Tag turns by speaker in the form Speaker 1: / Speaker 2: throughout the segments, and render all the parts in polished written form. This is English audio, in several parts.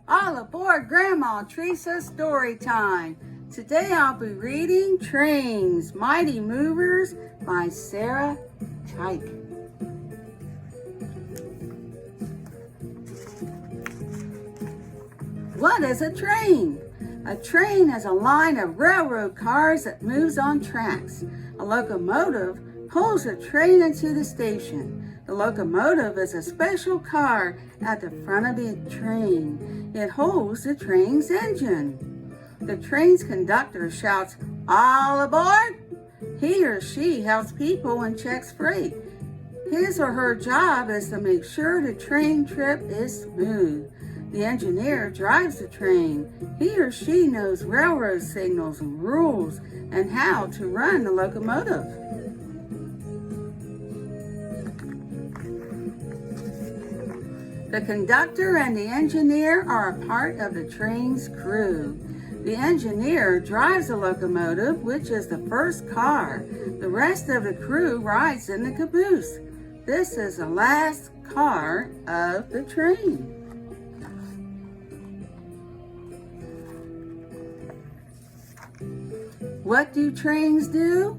Speaker 1: All aboard Grandma Teresa's story time. Today I'll be reading Trains, Mighty Movers by Sarah Tyke. What is a train? A train is a line of railroad cars that moves on tracks. A locomotive pulls a train into the station. The locomotive is a special car at the front of the train. It holds the train's engine. The train's conductor shouts, "All aboard!" He or she helps people and checks freight. His or her job is to make sure the train trip is smooth. The engineer drives the train. He or she knows railroad signals and rules and how to run the locomotive. The conductor and the engineer are a part of the train's crew. The engineer drives the locomotive, which is the first car. The rest of the crew rides in the caboose. This is the last car of the train. What do trains do?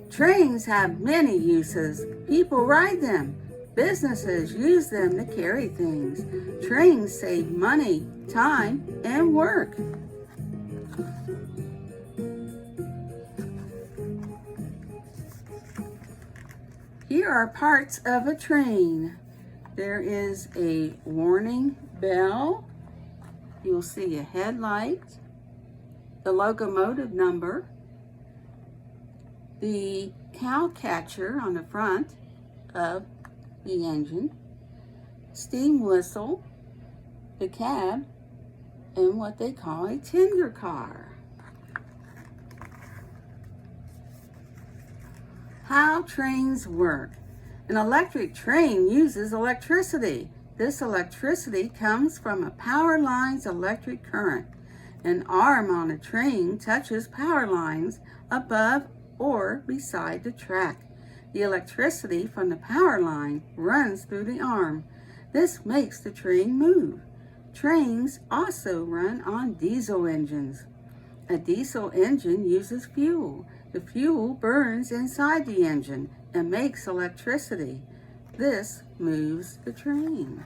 Speaker 1: Trains have many uses. People ride them. Businesses use them to carry things. Trains save money, time, and work. Here are parts of a train. There is a warning bell. You'll see a headlight, the locomotive number, the cow catcher on the front of the engine, steam whistle, the cab, and what they call a tender car. How trains work. An electric train uses electricity. This electricity comes from a power line's electric current. An arm on a train touches power lines above or beside the track. The electricity from the power line runs through the arm. This makes the train move. Trains also run on diesel engines. A diesel engine uses fuel. The fuel burns inside the engine and makes electricity. This moves the train.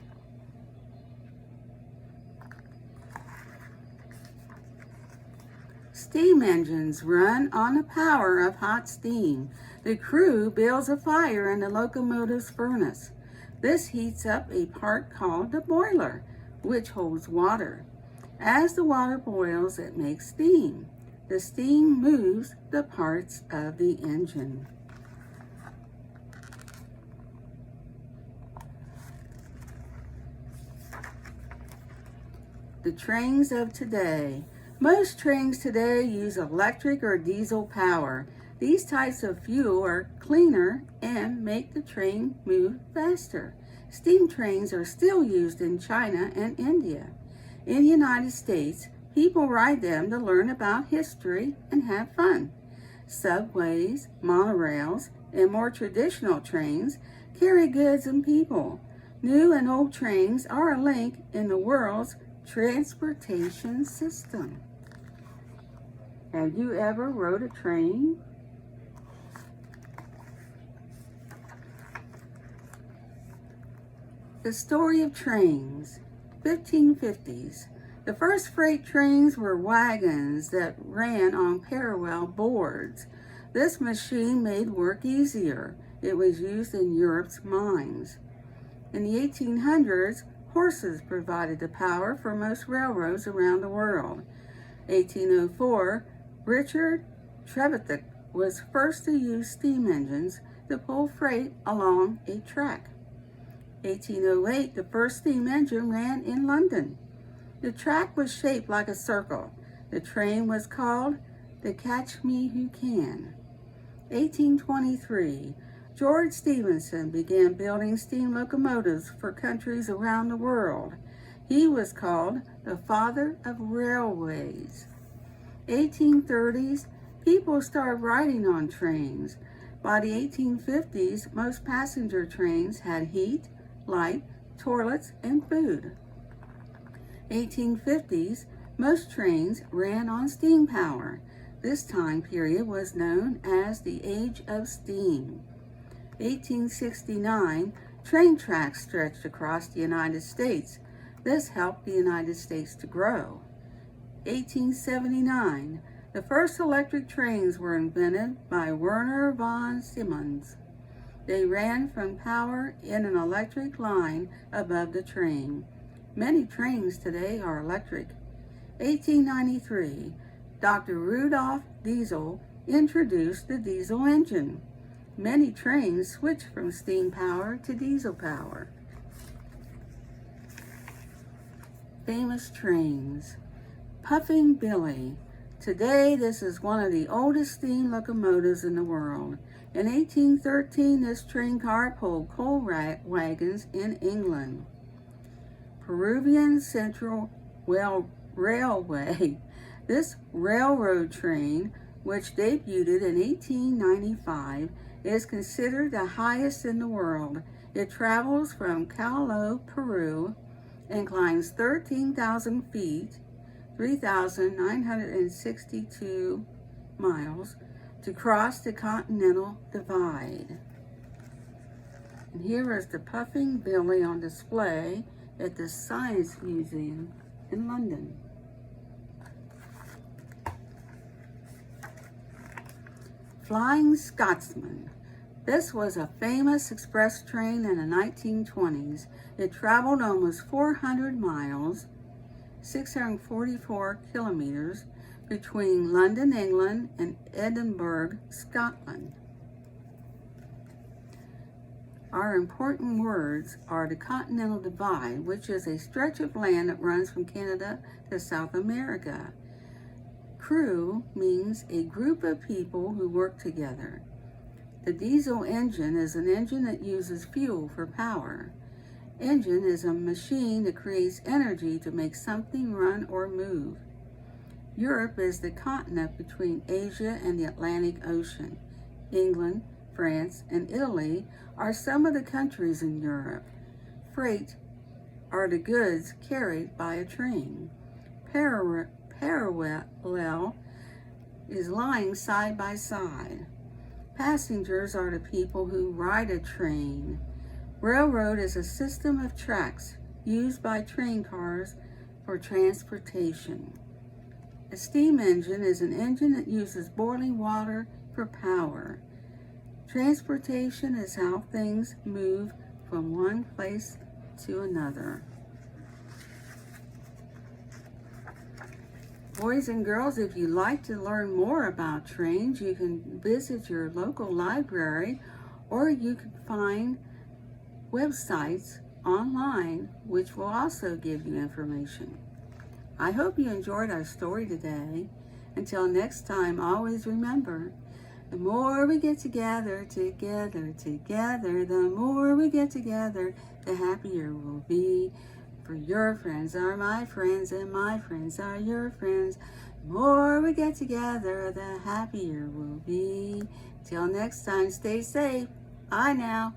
Speaker 1: Steam engines run on the power of hot steam. The crew builds a fire in the locomotive's furnace. This heats up a part called the boiler, which holds water. As the water boils, it makes steam. The steam moves the parts of the engine. The trains of today. Most trains today use electric or diesel power. These types of fuel are cleaner and make the train move faster. Steam trains are still used in China and India. In the United States, people ride them to learn about history and have fun. Subways, monorails, and more traditional trains carry goods and people. New and old trains are a link in the world's transportation system. Have you ever rode a train? The story of trains, 1550s. The first freight trains were wagons that ran on parallel boards. This machine made work easier. It was used in Europe's mines. In the 1800s, horses provided the power for most railroads around the world. 1804, Richard Trevithick was first to use steam engines to pull freight along a track. 1808, the first steam engine ran in London. The track was shaped like a circle. The train was called the Catch Me Who Can. 1823, George Stephenson began building steam locomotives for countries around the world. He was called the father of railways. 1830s, people started riding on trains. By the 1850s, most passenger trains had heat, light, toilets, and food. 1850s, most trains ran on steam power. This time period was known as the Age of Steam. 1869, train tracks stretched across the United States. This helped the United States to grow. 1879, the first electric trains were invented by Werner von Siemens. They ran from power in an electric line above the train. Many trains today are electric. 1893, Dr. Rudolf Diesel introduced the diesel engine. Many trains switched from steam power to diesel power. Famous trains. Puffing Billy. Today, this is one of the oldest steam locomotives in the world. In 1813, this train car pulled coal wagons in England. Peruvian Central Railway. This railroad train, which debuted in 1895, is considered the highest in the world. It travels from Callao, Peru, and climbs 13,000 feet, 3,962 miles, to cross the Continental Divide. And here is the Puffing Billy on display at the Science Museum in London. Flying Scotsman. This was a famous express train in the 1920s. It traveled almost 400 miles, 644 kilometers, between London, England, and Edinburgh, Scotland. Our important words are the Continental Divide, which is a stretch of land that runs from Canada to South America. Crew means a group of people who work together. The diesel engine is an engine that uses fuel for power. Engine is a machine that creates energy to make something run or move. Europe is the continent between Asia and the Atlantic Ocean. England, France, and Italy are some of the countries in Europe. Freight are the goods carried by a train. Parallel is lying side by side. Passengers are the people who ride a train. Railroad is a system of tracks used by train cars for transportation. A steam engine is an engine that uses boiling water for power. Transportation is how things move from one place to another. Boys and girls, if you'd like to learn more about trains, you can visit your local library, or you can find websites online which will also give you information. I hope you enjoyed our story today. Until next time, always remember, the more we get together, the more we get together, the happier we'll be. For your friends are my friends, and my friends are your friends. The more we get together, the happier we'll be. Till next time, stay safe. Bye now.